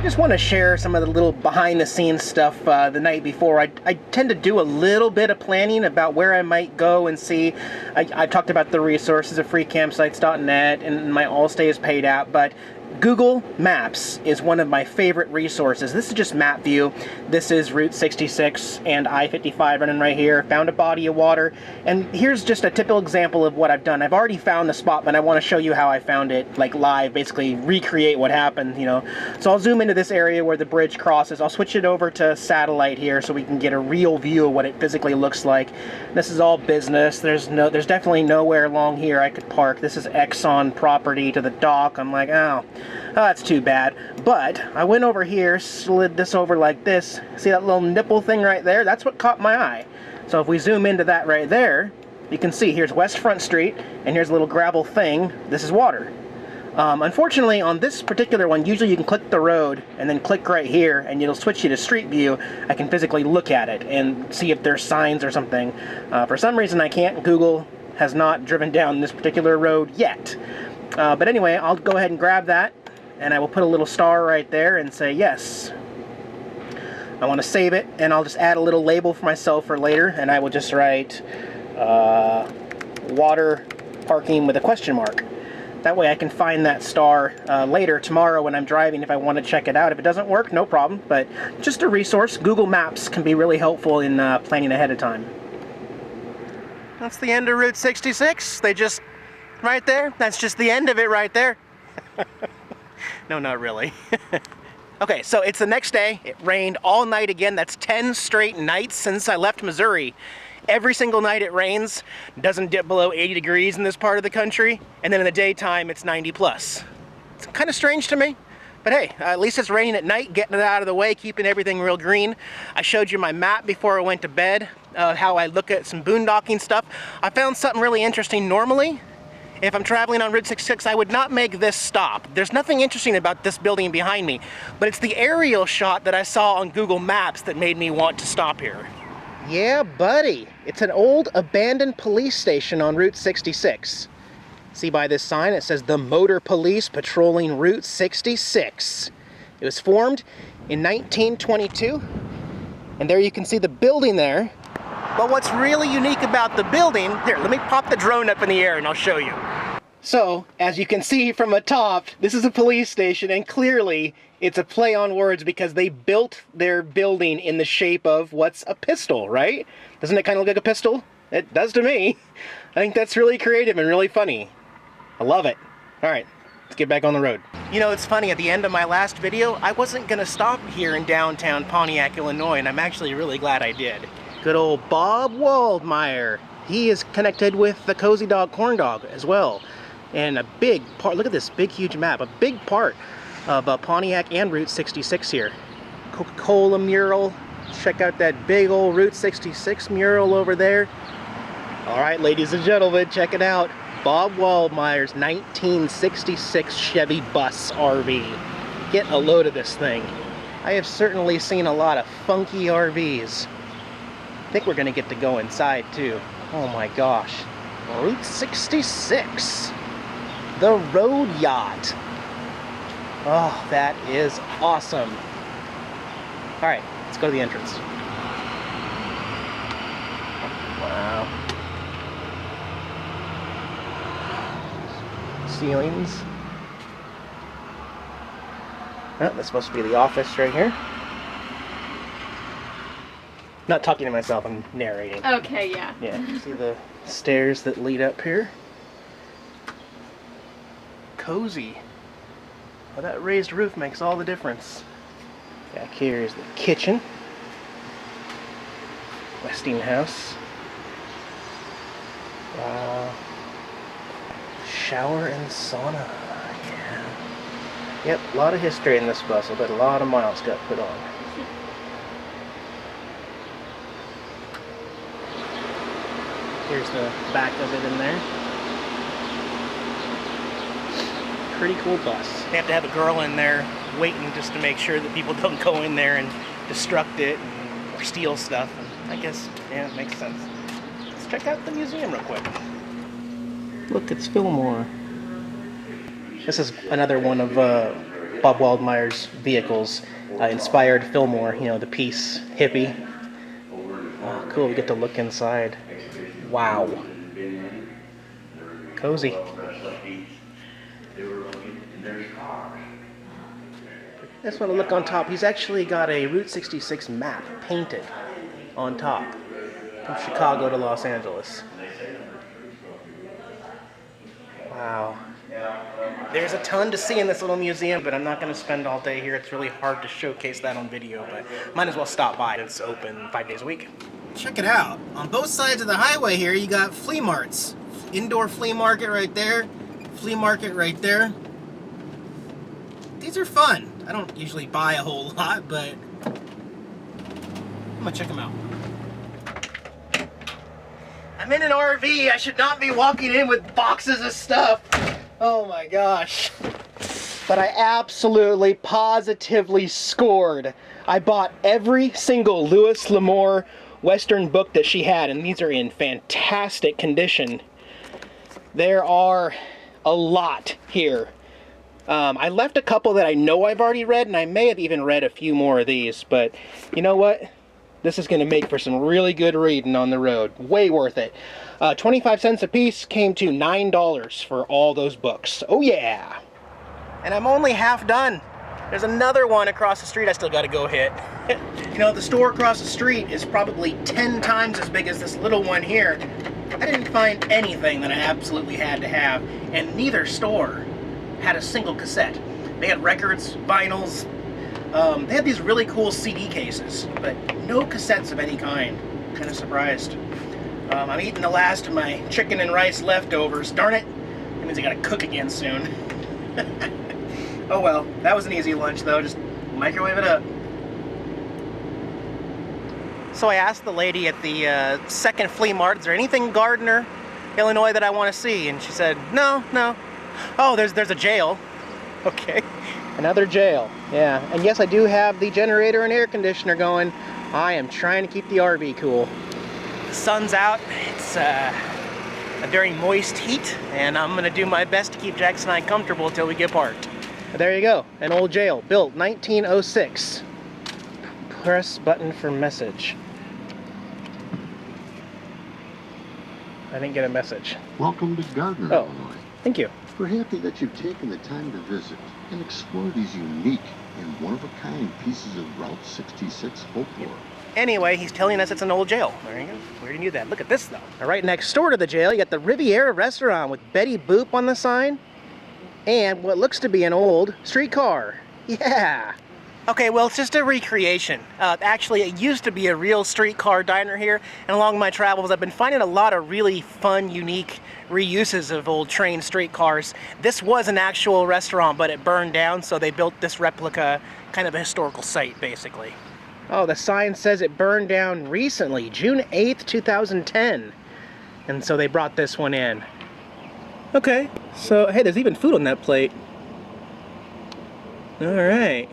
just want to share some of the little behind-the-scenes stuff the night before. I tend to do a little bit of planning about where I might go and see. I've talked about the resources of freecampsites.net, and my Allstay is paid out, but Google Maps is one of my favorite resources. This is just map view. This is Route 66 and I-55 running right here. Found a body of water, and here's just a typical example of what I've done. I've already found the spot, but I want to show you how I found it, like live, basically recreate what happened, you know. So I'll zoom into this area where the bridge crosses. I'll switch it over to satellite here so we can get a real view of what it physically looks like. This is all business. There's definitely nowhere along here I could park. This is Exxon property to the dock. I'm like, oh, that's too bad. But I went over here, slid this over like this. See that little nipple thing right there? That's what caught my eye. So if we zoom into that right there, you can see here's West Front Street, and here's a little gravel thing. This is water. Unfortunately, on this particular one, usually you can click the road and then click right here, and it'll switch you to Street View. I can physically look at it and see if there's signs or something. For some reason, I can't. Google has not driven down this particular road yet. But anyway, I'll go ahead and grab that, and I will put a little star right there and say yes. I want to save it, and I'll just add a little label for myself for later, and I will just write water parking with a question mark. That way I can find that star later tomorrow when I'm driving if I want to check it out. If it doesn't work, no problem, but just a resource. Google Maps can be really helpful in planning ahead of time. That's the end of Route 66. They just, right there, that's just the end of it right there. No, not really. Okay, so it's the next day. It rained all night again. That's 10 straight nights since I left Missouri. Every single night it rains. Doesn't dip below 80 degrees in this part of the country. And then in the daytime, it's 90 plus. It's kind of strange to me. But hey, at least it's raining at night, getting it out of the way, keeping everything real green. I showed you my map before I went to bed, how I look at some boondocking stuff. I found something really interesting. Normally, if I'm traveling on Route 66, I would not make this stop. There's nothing interesting about this building behind me, but it's the aerial shot that I saw on Google Maps that made me want to stop here. Yeah, buddy. It's an old abandoned police station on Route 66. See by this sign, it says the Motor Police patrolling Route 66. It was formed in 1922, and there you can see the building there. But what's really unique about the building, here, let me pop the drone up in the air and I'll show you. So, as you can see from atop, this is a police station, and clearly it's a play on words because they built their building in the shape of what's a pistol, right? Doesn't it kind of look like a pistol? It does to me. I think that's really creative and really funny. I love it. All right, let's get back on the road. You know, it's funny, at the end of my last video, I wasn't gonna stop here in downtown Pontiac, Illinois, and I'm actually really glad I did. Good old Bob Waldmire. He is connected with the Cozy Dog Corn Dog as well. And a big part, look at this big huge map, a big part of Pontiac and Route 66 here. Coca-Cola mural, check out that big old Route 66 mural over there. All right, ladies and gentlemen, check it out. Bob Waldmire's 1966 Chevy Bus RV. Get a load of this thing. I have certainly seen a lot of funky RVs. I think we're gonna get to go inside too. Oh my gosh. Route 66. The road yacht. Oh, that is awesome. All right, let's go to the entrance. Wow. Ceilings. Oh, that's supposed to be the office right here. Not talking to myself, I'm narrating. Okay, yeah. Yeah, see the stairs that lead up here? Cozy. Well, that raised roof makes all the difference. Back here is the kitchen. Westinghouse. Wow. Shower and sauna. Yeah. Yep, a lot of history in this bus. I bet a lot of miles got put on. Here's the back of it in there. Pretty cool bus. They have to have a girl in there waiting just to make sure that people don't go in there and destruct it or steal stuff. And I guess, yeah, it makes sense. Let's check out the museum real quick. Look, it's Fillmore. This is another one of Bob Waldmire's vehicles inspired Fillmore, you know, the piece Hippy. Oh, cool, we get to look inside. Wow. Cozy. I just want to look on top. He's actually got a Route 66 map painted on top from Chicago to Los Angeles. Wow. There's a ton to see in this little museum, but I'm not going to spend all day here. It's really hard to showcase that on video, but might as well stop by. It's open 5 days a week. Check it out. On both sides of the highway here, you got flea marts. Indoor flea market right there, flea market right there. These are fun. I don't usually buy a whole lot, but I'm gonna check them out. I'm in an RV. I should not be walking in with boxes of stuff. Oh my gosh. But I absolutely, positively scored. I bought every single Louis L'Amour Western book that she had, and these are in fantastic condition. There are a lot here. I left a couple that I know I've already read, and I may have even read a few more of these, but you know what? This is going to make for some really good reading on the road. Way worth it. 25 cents a piece came to $9 for all those books. Oh yeah! And I'm only half done. There's another one across the street I still got to go hit. You know, the store across the street is probably 10 times as big as this little one here. I didn't find anything that I absolutely had to have, and neither store had a single cassette. They had records, vinyls, they had these really cool CD cases, but no cassettes of any kind. Kind of surprised. I'm eating the last of my chicken and rice leftovers. Darn it! That means I gotta cook again soon. Oh well, that was an easy lunch though, just microwave it up. So I asked the lady at the second flea mart, is there anything Gardner, Illinois that I want to see? And she said, no. Oh, there's a jail. Okay. Another jail, yeah. And yes, I do have the generator and air conditioner going. I am trying to keep the RV cool. The sun's out. It's a very moist heat, and I'm going to do my best to keep Jackson and I comfortable until we get parked. But there you go, an old jail, built 1906. Press button for message. I didn't get a message. Welcome to Gardner, Illinois. Thank you. We're happy that you've taken the time to visit and explore these unique and one-of-a-kind pieces of Route 66 folklore. Anyway, he's telling us it's an old jail. There you go. We already knew that. Look at this, though. Now, right next door to the jail, you got the Riviera restaurant with Betty Boop on the sign and what looks to be an old streetcar. Yeah. Okay, well, it's just a recreation. Actually, it used to be a real streetcar diner here, and along my travels, I've been finding a lot of really fun, unique reuses of old train streetcars. This was an actual restaurant, but it burned down, so they built this replica, kind of a historical site, basically. Oh, the sign says it burned down recently, June 8th, 2010. And so they brought this one in. Okay, so, hey, there's even food on that plate. All right.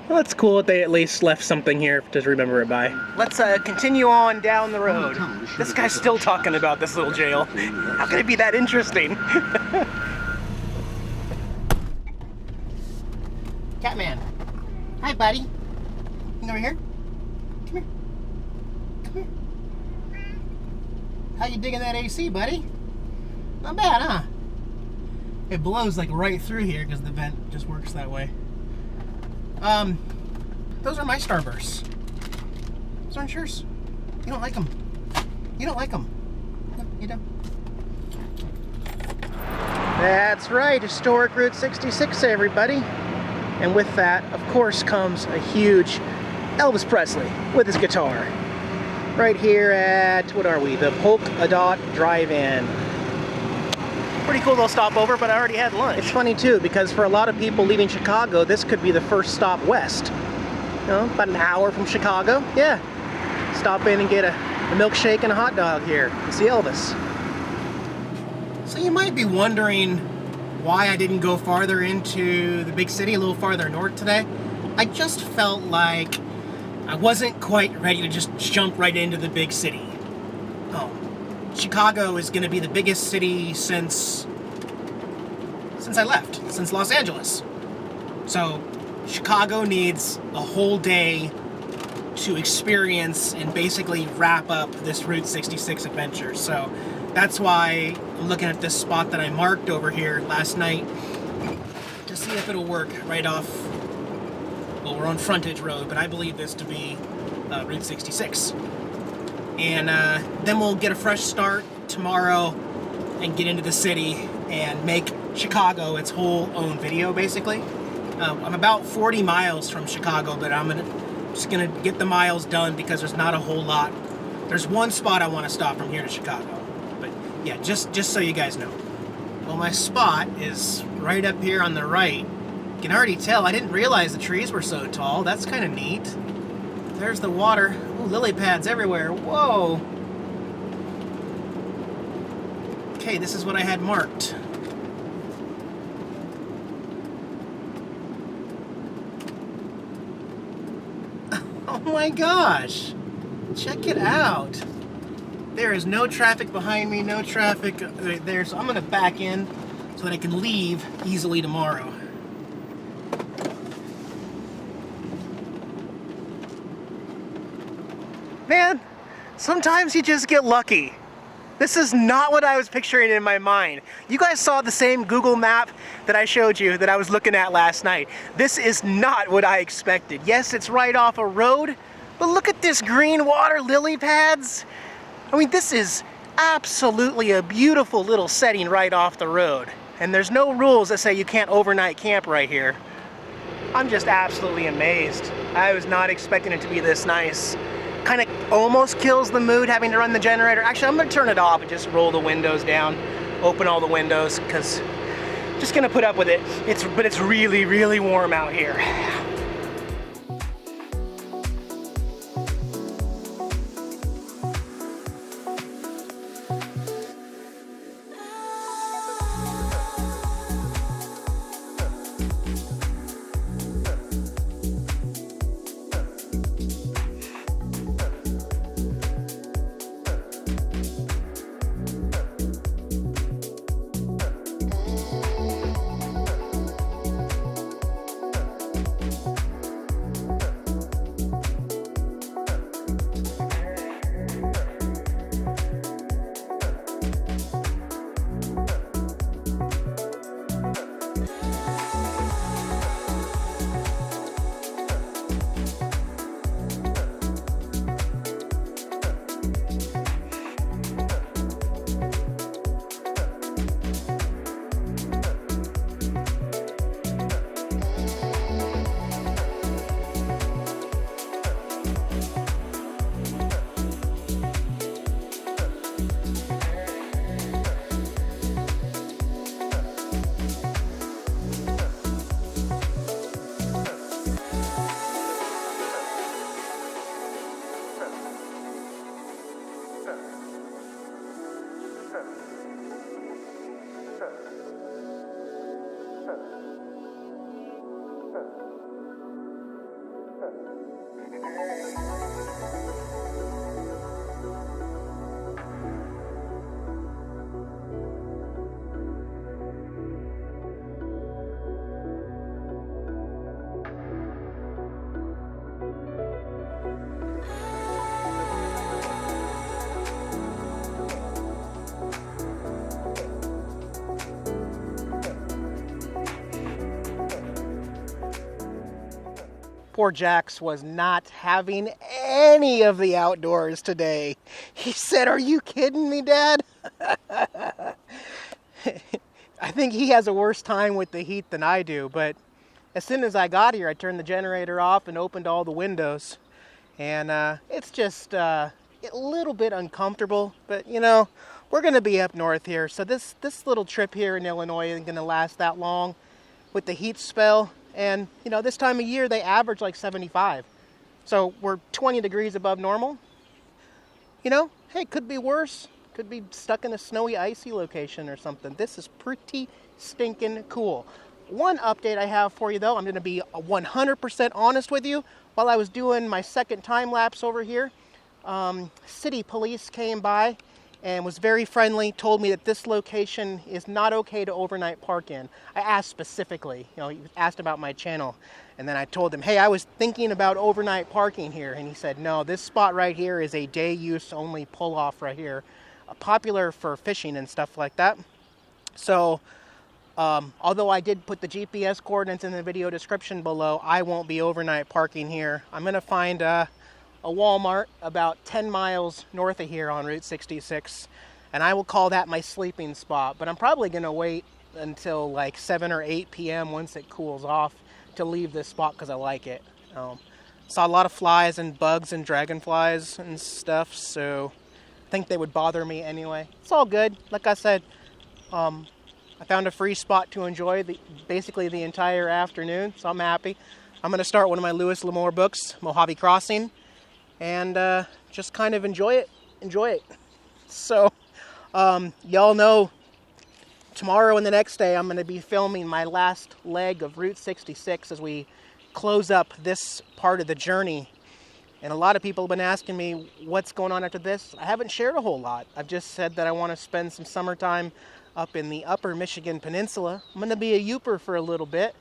Well, that's cool that they at least left something here to remember it by. Let's continue on down the road. This guy's still talking about this little jail. How can it be that interesting? Catman. Hi, buddy. You over here? Come here. Come here. How you digging that AC, buddy? Not bad, huh? It blows like right through here because the vent just works that way. Those are my Starbursts. Those aren't yours. You don't like them. You don't like them. No, you don't. That's right, historic Route 66, everybody. And with that, of course, comes a huge Elvis Presley with his guitar. Right here at, what are we? The Polka Dot Drive-In. Pretty cool little stopover, but I already had lunch. It's funny too, because for a lot of people leaving Chicago, this could be the first stop west. You know, about an hour from Chicago. Yeah. Stop in and get a milkshake and a hot dog here to see Elvis. So you might be wondering why I didn't go farther into the big city, a little farther north today. I just felt like I wasn't quite ready to just jump right into the big city. Oh. Chicago is going to be the biggest city since since I left, since Los Angeles. So Chicago needs a whole day to experience and basically wrap up this Route 66 adventure. So that's why I'm looking at this spot that I marked over here last night to see if it'll work right off, well, we're on Frontage Road, but I believe this to be Route 66. And then we'll get a fresh start tomorrow and get into the city and make Chicago its whole own video, basically. I'm about 40 miles from Chicago, but I'm just gonna get the miles done because there's not a whole lot. There's one spot I want to stop from here to Chicago, but yeah, just so you guys know. Well, my spot is right up here on the right. You can already tell, I didn't realize the trees were so tall. That's kind of neat. There's the water. Ooh, lily pads everywhere. Whoa. Okay, this is what I had marked. Oh my gosh. Check it out. There is no traffic behind me, no traffic there, so I'm going to back in so that I can leave easily tomorrow. Man, sometimes you just get lucky. This is not what I was picturing in my mind. You guys saw the same Google map that I showed you that I was looking at last night. This is not what I expected. Yes, it's right off a road, but look at this green water lily pads. I mean, this is absolutely a beautiful little setting right off the road. And there's no rules that say you can't overnight camp right here. I'm just absolutely amazed. I was not expecting it to be this nice. Kind of almost kills the mood having to run the generator. Actually, I'm going to turn it off and just roll the windows down, open all the windows, because just going to put up with it. But it's really, really warm out here. Poor Jax was not having any of the outdoors today. He said, "Are you kidding me, Dad?" I think he has a worse time with the heat than I do, but as soon as I got here, I turned the generator off and opened all the windows. And it's just a little bit uncomfortable, but you know, we're gonna be up north here. So this little trip here in Illinois isn't gonna last that long with the heat spell. And, you know, this time of year, they average like 75. So we're 20 degrees above normal. You know, hey, could be worse. Could be stuck in a snowy, icy location or something. This is pretty stinking cool. One update I have for you, though, I'm going to be 100% honest with you. While I was doing my second time lapse over here, city police came by and was very friendly, told me that this location is not okay to overnight park in. I asked specifically, you know, he asked about my channel, and then I told him, hey, I was thinking about overnight parking here, and he said, no, this spot right here is a day use only pull off right here, popular for fishing and stuff like that. So, although I did put the GPS coordinates in the video description below, I won't be overnight parking here. I'm gonna find a Walmart about 10 miles north of here on Route 66, and I will call that my sleeping spot. But I'm probably gonna wait until like 7 or 8 p.m. once it cools off to leave this spot because I like it. Saw a lot of flies and bugs and dragonflies and stuff, so I think they would bother me anyway. It's all good. Like I said, I found a free spot to enjoy basically the entire afternoon, so I'm happy. I'm going to start one of my Lewis L'Amour books, Mojave Crossing, and just kind of enjoy it. So, y'all know tomorrow and the next day I'm going to be filming my last leg of Route 66 as we close up this part of the journey. And a lot of people have been asking me what's going on after this. I haven't shared a whole lot. I've just said that I want to spend some summertime up in the upper Michigan Peninsula. I'm going to be a Youper for a little bit.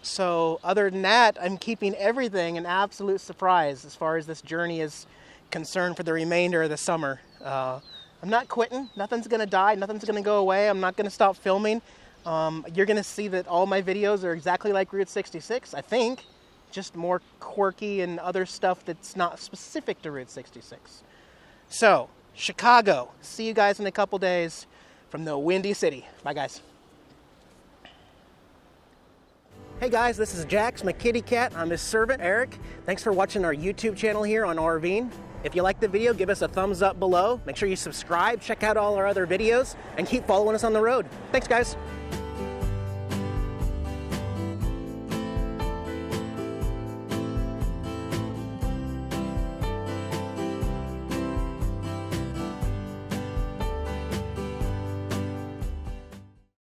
So other than that, I'm keeping everything an absolute surprise as far as this journey is concerned for the remainder of the summer. I'm not quitting. Nothing's going to die. Nothing's going to go away. I'm not going to stop filming. You're going to see that all my videos are exactly like Route 66, I think. Just more quirky and other stuff that's not specific to Route 66. So, Chicago. See you guys in a couple days from the Windy City. Bye, guys. Hey guys, this is Jax, my kitty cat. I'm his servant, Eric. Thanks for watching our YouTube channel here on RVing. If you liked the video, give us a thumbs up below. Make sure you subscribe, check out all our other videos, and keep following us on the road. Thanks, guys.